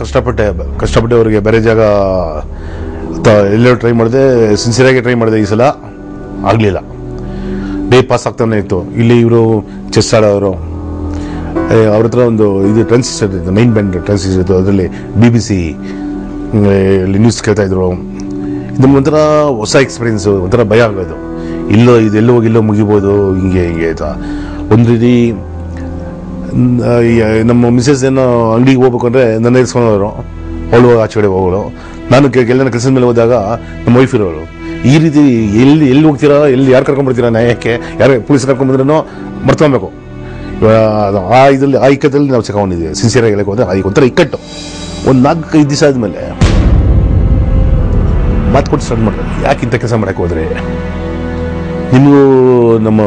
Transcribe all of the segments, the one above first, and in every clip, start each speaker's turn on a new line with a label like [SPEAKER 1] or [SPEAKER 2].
[SPEAKER 1] ಕಷ್ಟಪಟ್ಟೆ ಅವರಿಗೆ ಬೇರೆ ಜಾಗ ಎಲ್ಲೋ ಟ್ರೈ ಮಾಡಿದೆ, ಸಿನ್ಸಿಯರಾಗಿ ಟ್ರೈ ಮಾಡಿದೆ. ಈ ಸಲ ಆಗಲಿಲ್ಲ, ಡೇ ಪಾಸ್ ಆಗ್ತಾನೆ ಇತ್ತು. ಇಲ್ಲಿ ಇವರು ಚೆಸ್ ಆಡೋರು, ಅವ್ರ ಹತ್ರ ಒಂದು ಇದು ಟ್ರಾನ್ಸಿಸ್ಟರ್ ಇತ್ತು, ಮೈನ್ ಬ್ಯಾಂಡ್ ಟ್ರಾನ್ಸಿಸ್ಟರ್ ಇತ್ತು. ಅದರಲ್ಲಿ BBC ನ್ಯೂಸ್ ಕೇಳ್ತಾ ಇದ್ರು. ಇದು ಒಂಥರ ಹೊಸ ಎಕ್ಸ್ಪೀರಿಯನ್ಸು, ಒಂಥರ ಭಯ ಆಗೋದು. ಇದೆಲ್ಲೋ ಹೋಗಿ ಇಲ್ಲೋ ಮುಗಿಬೋದು, ಹಿಂಗೆ ಆಯ್ತಾ. ಒಂದು ರೀತಿ ನಮ್ಮ ಮಿಸಸ್ ಏನೋ ಅಂಗಡಿಗೆ ಹೋಗ್ಬೇಕು ಅಂದರೆ ನನ್ನ ಇರಿಸ್ಕೊಂಡವರು, ಅವಳು ಆಚೆ ಕಡೆ ಹೋಗೋಳು. ನಾನು ಎಲ್ಲನ ಕೆಲಸದ ಮೇಲೆ ಹೋದಾಗ ನಮ್ಮ ವೈಫ್ ಇರೋಳು. ಈ ರೀತಿ ಎಲ್ಲಿ ಹೋಗ್ತೀರಾ, ಯಾರು ಕರ್ಕೊಂಡ್ಬರ್ತೀರಾ, ನ್ಯಾಯಕ್ಕೆ ಯಾರು ಪೊಲೀಸ್ ಕರ್ಕೊಂಡ್ಬಂದ್ರೂ ಮರ್ತ್ಕೊಬೇಕು. ಆ ಇಕ್ಕಟ್ಟಲ್ಲಿ ನಾವು ಸಿಕ್ಕೊಂಡಿದ್ದೀವಿ. ಸಿನ್ಸಿಯರಾಗಿ ಹೇಳಕ್ಕೆ ಹೋದ್ರೆ ಒಂಥರ ಇಕ್ಕಟ್ಟು. ಒಂದು 4-5 ದಿವಸ ಆದಮೇಲೆ ಮಾತು ಕೊಟ್ಟು ಸ್ಟಾರ್ಟ್ ಮಾಡಿದ್ರೆ, ಯಾಕೆ ಇಂಥ ಕೆಲಸ ಮಾಡೋಕ್ಕೆ ಹೋದ್ರೆ, ನಿಮಗೂ ನಮ್ಮ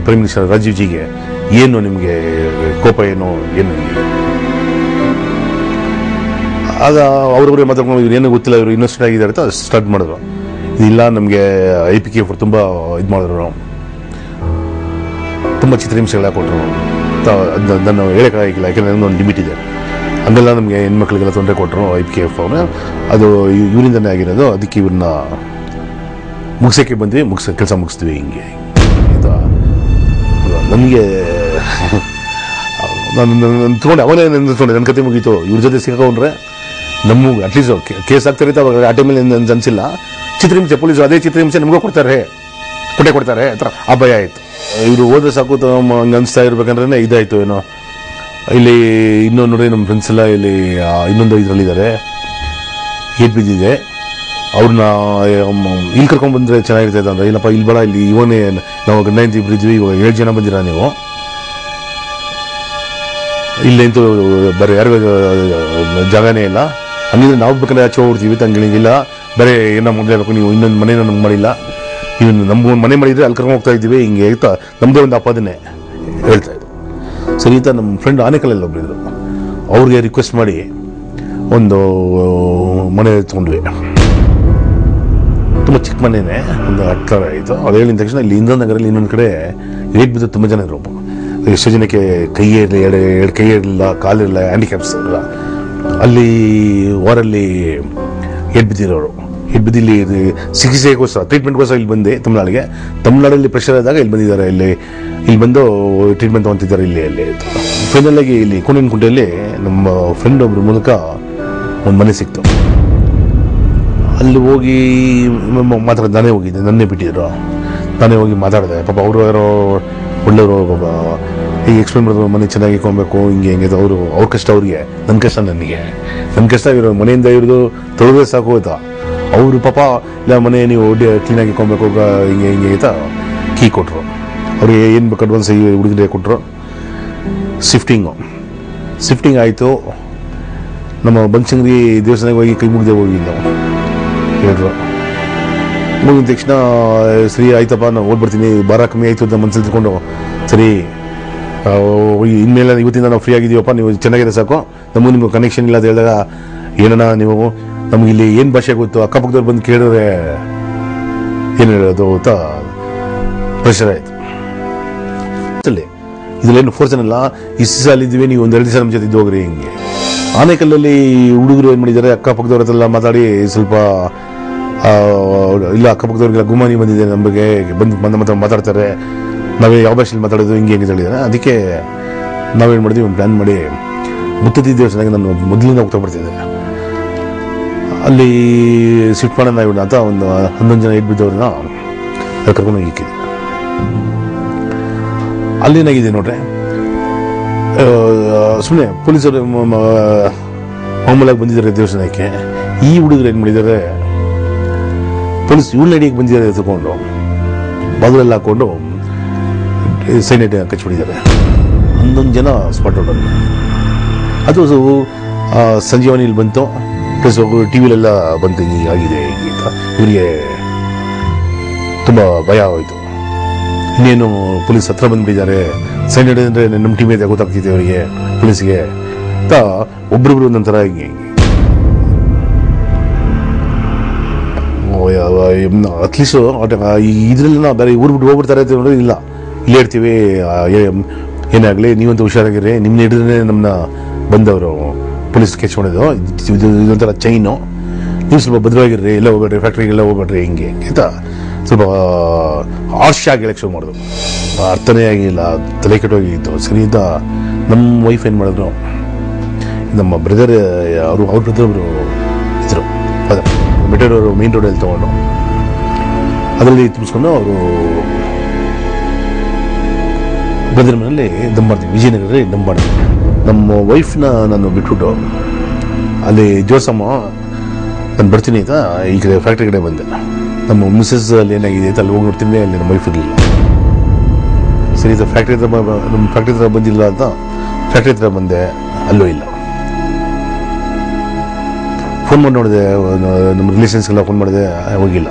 [SPEAKER 1] ಪ್ರೈಮ್ ಮಿನಿಸ್ಟರ್ ರಾಜೀವ್ ಜಿಗೆ ಏನು ನಿಮಗೆ ಕೋಪ ಏನು ಆಗ ಅವ್ರೊಬ್ಬರೇ ಮಾತಾಡ್ಕೊಂಡು ಇವ್ರು ಏನೂ ಗೊತ್ತಿಲ್ಲ, ಇವರು ಇನ್ನೊಸ್ಟ್ ಆಗಿದ್ದಾರೆ ಅಂತ ಸ್ಟಾರ್ಟ್ ಮಾಡಿದ್ರು. ಇಲ್ಲ ನಮಗೆ IPK ತುಂಬ ಇದು ಮಾಡಿದ್ರು, ತುಂಬ ಚಿತ್ರಹಿಂಸೆಗಳ ಕೊಟ್ಟರು. ಅದನ್ನು ಹೇಳೋಕ್ಕಾಗಿಲ್ಲ, ಯಾಕೆಂದರೆ ಒಂದು ಲಿಮಿಟ್ ಇದೆ. ಹಂಗೆಲ್ಲ ನಮಗೆ ಹೆಣ್ಮಕ್ಳಿಗೆಲ್ಲ ತೊಂದರೆ ಕೊಟ್ಟರು IPKF ಅವ್ರನ್ನ. ಅದು ಇವರಿಂದನೇ ಆಗಿರೋದು. ಅದಕ್ಕೆ ಇವ್ರನ್ನ ಮುಗಿಸೋಕ್ಕೆ ಬಂದ್ವಿ, ಕೆಲಸ ಮುಗಿಸ್ತೀವಿ. ಹಿಂಗೆ ನನಗೆ ನಾನು ತೊಗೊಂಡೆ, ಅವನೇ ನೆನ್ಸ್ಕೊಂಡೆ, ನನ್ನ ಕತೆ ಮುಗೀತು. ಇವ್ರ ಜೊತೆ ಸಿಕ್ಕೊಂಡ್ರೆ ನಮಗೆ ಅಟ್ಲೀಸ್ಟ್ ಕೇಸ್ ಆಗ್ತಾರೆ ಅವಾಗ ಆ ಟೈಮಲ್ಲಿ ಅನಿಸಿಲ್ಲ. ಚಿತ್ರಹಿಂಸೆ ಪೊಲೀಸರು ಅದೇ ಚಿತ್ರಹಿಂಸೆ ನಮಗೂ ಕೊಡ್ತಾರೆ ಅಂತ ಆ ಭಯ ಆಯಿತು. ಇವರು ಹೋದ್ರೆ ಸಾಕು ಹಂಗೆ ಅನಿಸ್ತಾ ಇರ್ಬೇಕಂದ್ರೆ ಇದಾಯಿತು ಏನೋ. ಇಲ್ಲಿ ಇನ್ನೊಂದು ನೋಡಿ, ನಮ್ಮ ಫ್ರೆಂಡ್ಸ್ ಎಲ್ಲ ಇಲ್ಲಿ ಇನ್ನೊಂದು ಇದರಲ್ಲಿದ್ದಾರೆ, ಏಟ್ ಬಿದ್ದಿದೆ. ಅವ್ರನ್ನ ಇಲ್ಲಿ ಕರ್ಕೊಂಡ್ಬಂದ್ರೆ ಚೆನ್ನಾಗಿರ್ತೈತೆ ಅಂದರೆ, ಇಲ್ಲಪ್ಪ ಇಲ್ಲಿ ಬೇಡ, ಇಲ್ಲಿ ಇವನೇ ನಾವು ಗಂಡ ಹೆಂಡತಿ ಇಬ್ಬರು ಇದ್ವಿ, ಇವಾಗ 7 ಜನ ಬಂದಿರ ನೀವು, ಇಲ್ಲೇಂತೂ ಬೇರೆ ಯಾರಿಗೂ ಜಾಗನೇ ಇಲ್ಲ. ಹಂಗಿದ್ರೆ ನಾವು ಬೇಕಾದ್ರೆ ಆಚೆ ಹೋಗ್ಬಿಡ್ತೀವಿ, ತಂಗಿಲ್ಲ ಬೇರೆ ಏನೋ ಮಾಡಲೇಬೇಕು, ನೀವು ಇನ್ನೊಂದು ಮನೇನ ನಮ್ಗೆ ಮಾಡಿಲ್ಲ, ನೀವು ನಮ್ಮ ಮನೆ ಮಾಡಿದರೆ ಅಲ್ಲಿ ಕರ್ಕೊಂಡು ಹೋಗ್ತಾ ಇದ್ದೀವಿ, ಹಿಂಗೆ ಆಯ್ತಾ ನಮ್ಮದೇ ಒಂದು ಆಪಾದನೆ ಹೇಳ್ತಾ ಇದ್ರು. ಸರಿ ಅಂತ ನಮ್ಮ ಫ್ರೆಂಡ್ ಆನೇಕಲ್ಲಲ್ಲಿ ಒಬ್ಬರಿದ್ರು, ಅವ್ರಿಗೆ ರಿಕ್ವೆಸ್ಟ್ ಮಾಡಿ ಒಂದು ಮನೆ ತೊಗೊಂಡ್ವಿ. ತುಂಬ ಚಿಕ್ಕ ಮನೆಯೇ, ಒಂದು 8 ಎಕರೆ ಆಯಿತು. ಅದು ಹೇಳಿದ ತಕ್ಷಣ ಇಲ್ಲಿ ಇಂದ್ರನಗರಲ್ಲಿ ಇನ್ನೊಂದು ಕಡೆ ರೇಟ್ ಬಿದ್ದು ತುಂಬ ಜನ ಇದ್ರು. ಎಷ್ಟೋ ಜನಕ್ಕೆ ಕೈ ಇರಲಿಲ್ಲ, ಕಾಲಿರಲಿಲ್ಲ, ಹ್ಯಾಂಡಿಕ್ಯಾಪ್ಸ್ ಇರಲಿಲ್ಲ. ಅಲ್ಲಿ ವಾರಲ್ಲಿ ಏಟ್ ಬಿದ್ದಿರೋರು, ಇಲ್ಲಿ ಚಿಕಿತ್ಸೆಗೋಸ್ಕರ ಟ್ರೀಟ್ಮೆಂಟ್ಗೋಸ್ಕರ ಇಲ್ಲಿ ಬಂದೆ ತಮಿಳ್ನಾಡಲ್ಲಿ ಪ್ರೆಷರ್ ಆದಾಗ ಇಲ್ಲಿ ಬಂದಿದ್ದಾರೆ. ಇಲ್ಲಿ ಬಂದು ಟ್ರೀಟ್ಮೆಂಟ್ ತೊಗೊತಿದ್ದಾರೆ. ಇಲ್ಲಿ ಫೈನಲ್ ಆಗಿ ಇಲ್ಲಿ ಕುಂಟೆಯಲ್ಲಿ ನಮ್ಮ ಫ್ರೆಂಡ್ ಒಬ್ಬರ ಮೂಲಕ ಒಂದು ಮನೆ ಸಿಕ್ತು. ಅಲ್ಲಿ ಹೋಗಿ ಮಾತಾಡೋದು, ನಾನೇ ಹೋಗಿದ್ದೆ, ನನ್ನೇ ಬಿಟ್ಟಿದ್ರು. ನಾನೇ ಹೋಗಿ ಮಾತಾಡಿದೆ. ಪಾಪ ಅವರು ಯಾರೋ ಒಳ್ಳೆಯವರು, ಪಾಪ ಈಗ ಎಕ್ಸ್ಪ್ಲೇನ್ ಮಾಡಿದ್ರು, ಮನೆ ಚೆನ್ನಾಗಿ ಇಟ್ಕೊಬೇಕು, ಹಿಂಗೆ ಅವ್ರ ಕಷ್ಟ ಅವ್ರಿಗೆ, ನನ್ನ ಕಷ್ಟ ನನಗೆ. ನನ್ನ ಕಷ್ಟ ಇರೋ ಮನೆಯಿಂದ ಇರೋದು ತೊಳೆದ್ರೆ ಸಾಕು ಆಯ್ತಾ. ಅವರು ಪಾಪ ಇಲ್ಲ ಮನೆ ನೀವು ಕ್ಲೀನಾಗಿ ಇಟ್ಕೊಬೇಕು, ಹಿಂಗೆ ಆಯ್ತಾ ಕೀ ಕೊಟ್ಟರು. ಅವ್ರಿಗೆ ಏನು ಬೇಕು ಅಡ್ವಾನ್ಸ್ ಹುಡುಗರಿಗೆ ಕೊಟ್ಟರು. ಶಿಫ್ಟಿಂಗ್ ಆಯಿತು. ನಮ್ಮ ಬನಶಂಕರಿ ದೇವಸ್ಥಾನಕ್ಕೆ ಹೋಗಿ ಕೈ ಮುಗ್ದೆ ಹೋಗಿದ್ದು ಹೇಳಿದ್ರು. ಮುಗಿದ ತಕ್ಷಣ ಸರಿ ಆಯ್ತಪ್ಪ, ನಾನು ಓಡ್ಬರ್ತೀನಿ, ಭಾರ ಕಮ್ಮಿ ಆಯಿತು ಅಂತ ಮನಸ್ಸಲ್ಲಿ ತಿಳ್ಕೊಂಡು, ಸರಿ ಇನ್ಮೇಲೆ ಇವತ್ತಿಂದ ನಾವು ಫ್ರೀ ಆಗಿದ್ದೀವಪ್ಪ, ನೀವು ಚೆನ್ನಾಗಿದೆ ಸಾಕು, ನಿಮ್ಗೆ ಕನೆಕ್ಷನ್ ಇಲ್ಲ ಅಂತ ಹೇಳಿದಾಗ, ಏನಣ್ಣ ನೀವು ನಮ್ಗೆ ಇಲ್ಲಿ ಏನು ಭಾಷೆ ಗೊತ್ತು, ಅಕ್ಕಪಕ್ಕದವ್ರು ಬಂದು ಕೇಳಿದ್ರೆ ಏನು ಹೇಳೋದು ಅಂತ ಪ್ರೆಷರ್ ಆಯಿತು. ಇದರಲ್ಲೇನು ಫೋರ್ಸ್ ಏನಲ್ಲ, ಇಷ್ಟು ಸಾಲ ಇದ್ದೀವಿ, ನೀವು ಒಂದು 2 ದಿವಸ ನಮ್ಮ ಜೊತೆ ಇದ್ದು ಹೋಗ್ರಿ. ಹಿಂಗೆ ಆನೇಕಲ್ಲಲ್ಲಿ ಹುಡುಗರು ಏನು ಮಾಡಿದ್ದಾರೆ, ಅಕ್ಕಪಕ್ಕದವ್ರ ಹತ್ರೆಲ್ಲ ಮಾತಾಡಿ ಸ್ವಲ್ಪ ಇಲ್ಲ ಅಕ್ಕಪಕ್ಕದವ್ರಿಗೆಲ್ಲ ಗುಮಾನಿ ಬಂದಿದೆ, ನಮಗೆ ಬಂದು ಮಾತಾಡ್ತಾರೆ, ನಾವೇ ಯಾವ ಭಾಷೆಯಲ್ಲಿ ಮಾತಾಡೋದು, ಹಿಂಗೆ ಹೇಳಿದ್ದಾರೆ. ಅದಕ್ಕೆ ನಾವೇನು ಮಾಡಿದ್ವಿ, ಒಂದು ಪ್ಲ್ಯಾನ್ ಮಾಡಿ ಮುತ್ತತ್ತಿ ದೇವಸ್ಥಾನಕ್ಕೆ ನಾನು ಮೊದಲಿಂದ ಹೋಗ್ತಾ ಬರ್ತಿದ್ದೆ. ಅಲ್ಲಿ ಶಿಫ್ಟ್ ಮಾಡೋಣ ಇವ್ರನ್ನ ಅಂತ ಒಂದು 11 ಜನ ಬಿದ್ದವ್ರನ್ನ ಅಲ್ಲಿ ಕರ್ಕೊಂಡು ಹೋಗಿ ಇಕ್ಕಿದ್ದೆ. ಅಲ್ಲೇನಾಗಿದೆ ನೋಡ್ರೆ, ಸುಮ್ಮನೆ ಪೊಲೀಸರು ಮಾಮೂಲಾಗಿ ಬಂದಿದ್ದಾರೆ ದೇವಸ್ಥಾನಕ್ಕೆ. ಈ ಹುಡುಗರು ಏನು ಮಾಡಿದ್ದಾರೆ, ಪೊಲೀಸ್ ಇವಳ ಅಡಿಗೆ ಬಂದಿದ್ದಾರೆ, ತಗೊಂಡು ಬಾಗಿಲೆಲ್ಲ ಹಾಕೊಂಡು ಸೈನೆಟ್ ಕಚ್ಚಿಬಿಟ್ಟಿದ್ದಾರೆ. 11 ಜನ ಸ್ಪಾಟ್ ಔಟ್. ಅದು ಸಂಜೀವನಿಲಿ ಬಂತು, ಪ್ಲಸ್ ಟಿವಿಲೆಲ್ಲ ಬಂತು, ಹಿಂಗೆ ಆಗಿದೆ ಅಂತ. ಇವರಿಗೆ ತುಂಬ ಭಯ ಆಗೋಯ್ತು. ಇನ್ನೇನು ಪೊಲೀಸ್ ಹತ್ರ ಬಂದುಬಿಟ್ಟಿದ್ದಾರೆ, ಸೈನೆಟ್ ಅಂದರೆ ನಮ್ಮ ಟೀಮ್ ಇದೆ ಗೊತ್ತಾಗ್ತಿದೆ ಅವರಿಗೆ, ಪೊಲೀಸ್ಗೆ ಅಂತ ಒಬ್ರೊಬ್ರು ಒಂದೊಂಥರ ಹಿಂಗೆ ಅಟ್ಲೀಸ್ಟು ಇದರಲ್ಲ ಬೇರೆ ಊರು ಬಿಟ್ಟು ಹೋಗ್ಬಿಡ್ತಾರೆ ಅಂತ ನೋಡೋದು ಇಲ್ಲ, ಇಲ್ಲೇ ಇರ್ತೀವಿ, ಏನಾಗಲಿ ನೀವಂತೂ ಹುಷಾರಾಗಿರಿ, ನಿಮ್ಮನ್ನ ಹಿಡಿದ್ರೆ ನಮ್ಮನ್ನ ಬಂದವರು ಪೊಲೀಸ್ ಕೆಚ್ ಮಾಡಿದ್ದು, ಇದೊಂಥರ ಚೈನು, ನೀವು ಸ್ವಲ್ಪ ಭದ್ರವಾಗಿರ್ರಿ, ಎಲ್ಲ ಹೋಗ್ಬೇಡ್ರಿ, ಫ್ಯಾಕ್ಟ್ರಿಗೆಲ್ಲ ಹೋಗ್ಬೇಡ್ರಿ ಹಿಂಗೆ ಅಂತ ಸ್ವಲ್ಪ ಆಗಿ ಹೇಳಕ್ಕೆ ಶುರು ಮಾಡಿದ್ರು. ಅರ್ಥನೇ ಆಗಿಲ್ಲ, ತಲೆ ಕೆಟ್ಟೋಗಿತ್ತು. ಸರಿ ಅಂತ ನಮ್ಮ ವೈಫ್ ಏನು ಮಾಡಿದ್ರು, ನಮ್ಮ ಬ್ರದರ್ ಅವ್ರ ಬ್ರದರ್ ಅವರು ಇದ್ರು, ಅದೇ ಮೆಟೆರವರು ಮೇನ್ ರೋಡಲ್ಲಿ ತೊಗೊಂಡು ಅದರಲ್ಲಿ ತುಂಬಿಸ್ಕೊಂಡು ಅವರು ಬ್ರದರ್ ಮನೇಲಿ ದಮ್ ಮಾಡ್ತೀವಿ, ವಿಜಯನಗರದಲ್ಲಿ ದಮ್ ಮಾಡ್ತೀವಿ. ನಮ್ಮ ವೈಫ್ನ ನಾನು ಬಿಟ್ಬಿಟ್ಟು ಅಲ್ಲಿ ಜೋಸಮ್ಮ ನಾನು ಬರ್ತೀನಿ ಅಂತ ಈ ಕಡೆ ಫ್ಯಾಕ್ಟ್ರಿ ಕಡೆ ಬಂದೆ. ನಮ್ಮ ಮಿಸ್ಸಸ್ ಅಲ್ಲಿ ಏನಾಗಿದೆ ಅಂತ ಅಲ್ಲಿ ಹೋಗಿ ನೋಡ್ತೀನಿ, ಅಲ್ಲಿ ನಮ್ಮ ವೈಫ್ ಇರಲಿಲ್ಲ. ಸರಿ ನಮ್ಮ ಫ್ಯಾಕ್ಟ್ರಿ ಹತ್ರ ಬಂದಿಲ್ಲ ಅಂತ ಫ್ಯಾಕ್ಟ್ರಿ ಹತ್ರ ಬಂದೆ, ಅಲ್ಲೂ ಇಲ್ಲ. ಫೋನ್ ಮಾಡಿ ನೋಡಿದೆ, ನಮ್ಮ ರಿಲೇಷನ್ಸ್ಗೆಲ್ಲ ಫೋನ್ ಮಾಡಿದೆ, ಹೋಗಿಲ್ಲ.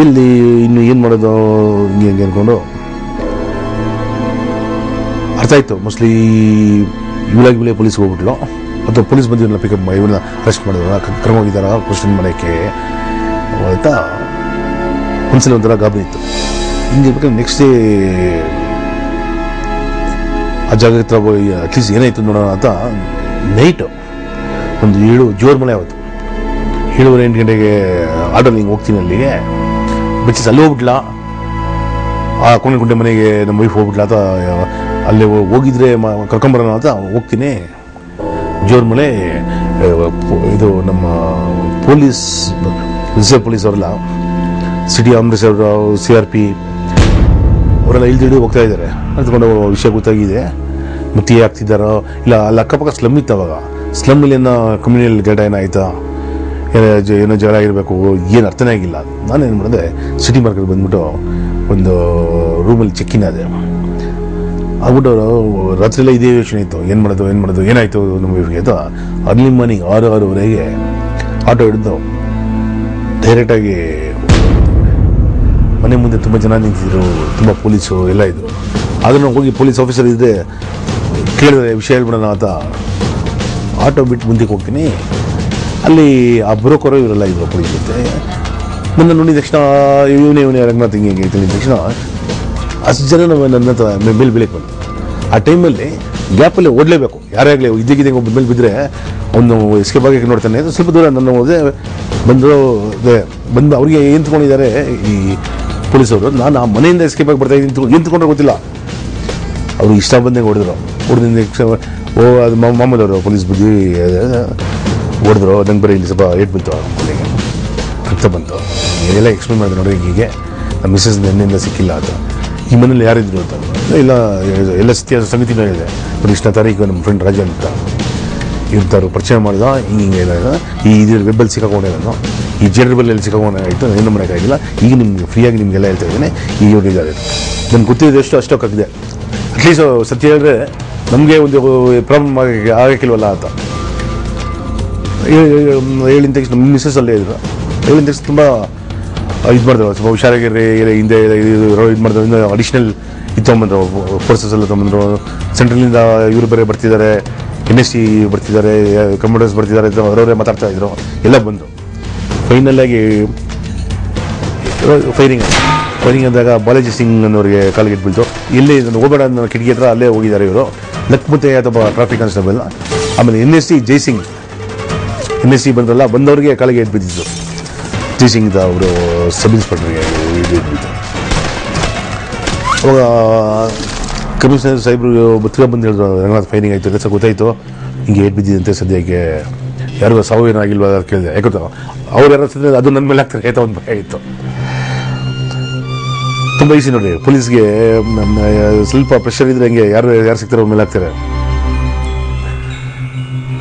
[SPEAKER 1] ಎಲ್ಲಿ ಇನ್ನು ಏನು ಮಾಡೋದು ಹಿಂಗೆ ಅಂದ್ಕೊಂಡು ಅರ್ಥ ಆಯಿತು. ಮೋಸ್ಟ್ಲಿ ಇವಳೇ ಪೊಲೀಸ್ಗೆ ಹೋಗ್ಬಿಟ್ಲು, ಅಥವಾ ಪೊಲೀಸ್ ಬಂದಿರಲ್ಲ ಪಿಕಪ್ ಇವನ್ನ ಅರೆಸ್ಟ್ ಮಾಡಿದ್ರು, ಕರ್ಕೊಂಡೋಗಿದ್ದಾರ ಕ್ವಶನ್ ಮಾಡೋಕ್ಕೆ ಅಂತ ಒಂದ್ಸಲ ಒಂಥರ ಗಾಬರಿ ಇತ್ತು. ಹಿಂಗೆ ಬೇಕಾದ್ರೆ ನೆಕ್ಸ್ಟ್ ಡೇ ಆ ಜಾಗ ಹತ್ರ ಅಟ್ಲೀಸ್ಟ್ ಏನಾಯ್ತು ನೋಡೋಣ ಅಂತ ನೈಟು ಒಂದು ಜೋರು ಮಳೆ ಆವತ್ತು 7:30-8 ಗಂಟೆಗೆ ಆಟೋಲ್ಲಿ ಹಿಂಗೆ ಹೋಗ್ತೀನಿ ಅಲ್ಲಿಗೆ. ಬಚ್ಚಸ್ ಅಲ್ಲಿ ಹೋಗ್ಬಿಟ್ಲಾ, ಆ ಕೋಣೆ ಮನೆಗೆ ನಮ್ಮ ವೈಫ್ ಹೋಗ್ಬಿಟ್ಲಾ ಅಂತ ಅಲ್ಲಿ ಹೋಗಿದ್ರೆ ಕರ್ಕೊಂಬರೋಣ ಅಂತ ಹೋಗ್ತೀನಿ. ಜೋರು ಮಳೆ. ಇದು ನಮ್ಮ ಪೊಲೀಸ್ ರಿಸರ್ವ್ ಪೊಲೀಸ್ ಅವರೆಲ್ಲ, ಸಿಟಿ ಆಮ್ರೆಸ್ ಅವರು, CRP ಅವರೆಲ್ಲ ಇಲ್ದಿಡಿ ಹೋಗ್ತಾ ಇದ್ದಾರೆ ಅಂದ್ಕೊಂಡು ವಿಷಯ ಗೊತ್ತಾಗಿದೆ. ಮತ್ತೆ ಆಗ್ತಿದ್ದಾರೋ ಇಲ್ಲ, ಅಲ್ಲಿ ಅಕ್ಕಪಕ್ಕ ಸ್ಲಮ್ ಇತ್ತು. ಅವಾಗ ಸ್ಲಮ್ಮಲ್ಲಿ ಏನೋ ಕಮ್ಯುನಿಯಲ್ ಗೇಟ ಏನಾಯ್ತಾ, ಏನೋ ಜಗಳ ಆಗಿರಬೇಕು, ಏನು ಅರ್ಥನೇ ಆಗಿಲ್ಲ. ನಾನೇನು ಮಾಡಿದೆ, ಸಿಟಿ ಮಾರ್ಕೆಟ್ ಬಂದ್ಬಿಟ್ಟು ಒಂದು ರೂಮಲ್ಲಿ ಚೆಕ್ಕಿನ್ ಅದೇ ಆಗ್ಬಿಟ್ಟು ರಾತ್ರಿ ಎಲ್ಲ ಇದೇ ಯೋಚನೆ ಇತ್ತು, ಏನು ಮಾಡೋದು ಏನಾಯಿತು ನಮ್ಮ ವೈಫ್ಗೆ ಅಂತ. ಅರ್ಲಿ ಮಾರ್ನಿಂಗ್ 6-6:30 ಆಟೋ ಹಿಡಿದು ಡೈರೆಕ್ಟಾಗಿ ಮನೆ ಮುಂದೆ ತುಂಬ ಜನ ನಿಂತಿದ್ರು, ತುಂಬ ಪೊಲೀಸು ಎಲ್ಲ ಇದ್ರು. ಆದ್ರೂ ಹೋಗಿ ಪೊಲೀಸ್ ಆಫೀಸರ್ ಇದ್ದರೆ ಕೇಳಿದ್ರೆ ವಿಷಯ ಹೇಳ್ಬಿಡೋಣ ಅಂತ ಆಟೋ ಬಿಟ್ಟು ಮುಂದಕ್ಕೆ ಹೋಗ್ತೀನಿ. ಅಲ್ಲಿ ಆ ಬ್ರೋಕರು ಇವರೆಲ್ಲ ಇದ್ರು ಪೊಲೀಸ್ ಜೊತೆ. ನನ್ನ ನೋಡಿದ ತಕ್ಷಣ ಇವನೇ ರಂಗನಾಥ್ ಹಿಂಗೆ ತಿಳಿದ ತಕ್ಷಣ ಅಷ್ಟು ಜನ ನನ್ನ ಹತ್ರ ಮೇಲೆ ಬೀಳಕ್ಕೆ ಬಂದು, ಆ ಟೈಮಲ್ಲಿ ಗ್ಯಾಪಲ್ಲಿ ಓಡಲೇಬೇಕು. ಯಾರೇ ಆಗಲಿ ಇದ್ದಕ್ಕಿದ್ದಂಗೆ ಒಬ್ಬ ಮೇಲೆ ಬಿದ್ದರೆ ಅವನು ಎಸ್ಕೇಪ್ ಆಗಕ್ಕೆ ನೋಡ್ತಾನೆ. ಸ್ವಲ್ಪ ದೂರ ನನ್ನ ಹೋದೆ ಬಂದು ಅವ್ರಿಗೆ ಏನು ತೊಗೊಂಡಿದ್ದಾರೆ ಈ ಪೊಲೀಸವರು. ನಾನು ಆ ಮನೆಯಿಂದ ಎಸ್ಕೇಪ್ ಆಗಿ ಬರ್ತಾ ಇದ್ದೀನಿ, ಏನು ತೊಗೊಂಡ್ರೆ ಗೊತ್ತಿಲ್ಲ. ಅವರು ಇಷ್ಟ ಬಂದಂಗೆ ಹೊಡೆದ್ರು. ಅದು ಮಾಮೂಲವರು ಪೊಲೀಸ್ ಬುದ್ಧಿ ಹೊಡೆದ್ರು. ನಂಗೆ ಬರೀ ಇಲ್ಲಿ ಸ್ವಲ್ಪ ಏಟ್ ಬಿತ್ತು, ಮನೆಗೆ ರಕ್ತ ಬಂತು. ಎಲ್ಲ ಎಕ್ಸ್ಪ್ಲೇನ್ ಮಾಡಿದೆ, ನೋಡಿ ಹೀಗೆ ನಮ್ಮ ಮಿಸ್ಸಸ್ ನೆನ್ನೆಯಿಂದ ಸಿಕ್ಕಿಲ್ಲ ಅಂತ. ಈ ಮನೇಲಿ ಯಾರಿದ್ರು ಅಂತ ಎಲ್ಲ ಸಂಗತಿನೂ ಹೇಳಿದೆ. ಬರೀ ಇಷ್ಟನೇ ತಾರೀಕು ನಮ್ಮ ಫ್ರೆಂಡ್ ರಾಜ ಅಂತ ಇರ್ತಾರು ಪರಿಚಯ ಮಾಡಿದ, ಹಿಂಗೆ ಈ ವೆಬ್ಬಲ್ಲಿ ಸಿಕ್ಕಾಕೊಂಡೆ, ನಾನು ಈ ಜೆಡ್ರಬಲ್ಲಿ ಸಿಕ್ಕಾಕೊಂಡಾಯಿತು, ಏನು ಮಾಡೋಕ್ಕಾಗಿಲ್ಲ. ಈಗ ನಿಮ್ಗೆ ಫ್ರೀಯಾಗಿ ನಿಮಗೆಲ್ಲ ಹೇಳ್ತಾ ಇದ್ದೇನೆ. ಈಗ ಇವ್ರಿದ್ದಾರೆ ನನ್ಗೆ ಗೊತ್ತಿದ್ದಷ್ಟು ಅಷ್ಟೊಕ್ಕಾಗಿದೆ. ಅಟ್ಲೀಸ್ಟ್ ಸತ್ಯ ಹೇಳಿದ್ರೆ ನಮಗೆ ಒಂದು ಪ್ರಾಬ್ಲಮ್ ಆಗಕ್ಕಿಲ್ವಲ್ಲ ಅಂತ ಹೇಳಿದ ತಕ್ಷಣ ನಮ್ಮ ಮಿಸ್ಸಸ್ ಅಲ್ಲೇ ಇದ್ರು. ಹೇಳಿದ ತಕ್ಷಣ ತುಂಬ ಇದು ಮಾಡಿದ್ರು, ಸ್ವಲ್ಪ ಹುಷಾರಾಗಿರ್ರಿ, ಹಿಂದೆ ಇದು ಮಾಡಿದ್ರು. ಇನ್ನು ಅಡಿಷ್ನಲ್ ಇದು ತೊಗೊಂಬಂದ್ರು, ಫೋರ್ಸಸ್ ಎಲ್ಲ ತೊಗೊಂಬಂದ್ರು. ಸೆಂಟ್ರಲಿಂದ ಇವರು ಬೇರೆ ಬರ್ತಿದ್ದಾರೆ, NSC ಬರ್ತಿದ್ದಾರೆ, ಕಮಾಂಡರ್ಸ್ ಬರ್ತಿದ್ದಾರೆ ಅಂತ ಅವರವರೇ ಮಾತಾಡ್ತಾ ಇದ್ರು. ಎಲ್ಲ ಬಂದರು. ಫೈನಲ್ಲಾಗಿ ಫೈರಿಂಗ್ ಅಂದಾಗ ಬಾಲಾಜಿ ಸಿಂಗ್ ಅನ್ನೋರಿಗೆ ಕಾಲಿಗೆ ಬೀಳ್ತು. ಇಲ್ಲಿ ನಾನು ಹೋಗಬೇಡ ಅನ್ನೋ ಕಿಟಕಿ ಹತ್ರ ಅಲ್ಲೇ ಹೋಗಿದ್ದಾರೆ ಇವರು. ಲಕ್ಮುತ್ತೆ ಅಥವಾ ಟ್ರಾಫಿಕ್ ಕಾನ್ಸ್ಟೇಬಲ್. ಆಮೇಲೆ NSC ಜೈಸಿಂಗ್, NSC ಬಂದವ್ರಿಗೆ ಕಾಲಿಗೆ ಬಿದ್ದಿದ್ದು. ಜೈಸಿಂಗ್ ಅವರು ಸಬ್ ಇನ್ಸ್ಪೆಕ್ಟರ್ಗೆ ಬಿದ್ದು. ಅವಾಗ ಕಮಿಷನರ್ ಸಾಹೇಬ್ರು ಬತ್ತಿಗೆ ಬಂದು ಹೇಳಿದ್ರು, ರಂಗನಾಥ್ ಫೈರಿಂಗ್ ಆಯಿತು, ಕೆಲಸ ಗೊತ್ತಾಯಿತು, ಹಿಂಗೆ ಏಟ್ ಬಿದ್ದಿದಂತೆ, ಸದ್ಯಕ್ಕೆ ಯಾರಿಗೂ ಸಾವು ಏನಾಗಿಲ್ವ ಅಂತ ಕೇಳಿದೆ. ಯಾಕೆ ಅವ್ರು ಯಾರು ಅದು ನನ್ನ ಮೇಲೆ ಆಗ್ತಾರೆ ಆಯ್ತಾ ಒಂದು ಭಯ ಇತ್ತು. ತುಂಬ ಈಸಿ ನೋಡಿ, ಪೊಲೀಸ್ಗೆ ಸ್ವಲ್ಪ ಪ್ರೆಷರ್ ಇದ್ರೆ ಹಂಗೆ ಯಾರು ಸಿಗ್ತಾರೆ ಅವ್ರ ಮೇಲೆ ಆಗ್ತಾರೆ.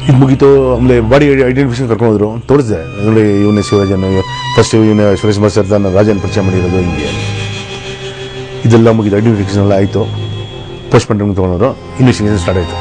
[SPEAKER 1] ಇದು ಮುಗೀತು. ಆಮೇಲೆ ಬಾಡಿ ಐಡೆಂಟಿಫಿಕೇಶನ್ ಕರ್ಕೊಂಡ್ರು, ತೋರಿಸಿದೆ ನೋಡಿ ಇವನೇ ಶಿವರಾಜನ್, ಫಸ್ಟ್ ಇವನೇ ಸುರೇಶ್ ಮಾಸ್ಟರ್ ನಾನು ರಾಜನ್ ಪರಿಚಯ ಮಾಡಿರೋದು. ಹಿಂಗೆ ಇದೆಲ್ಲ ಮುಗಿದು ಐಡೆಂಟಿಫಿಕೇಶನ್ ಎಲ್ಲ ಆಯಿತು. ಪೋಸ್ಟ್ ಮಾರ್ಟಮ್ ತೊಗೊಂಡ್ರು, ಇನ್ವೆಸ್ಟಿಗೇಷನ್ ಸ್ಟಾರ್ಟ್ ಆಯಿತು.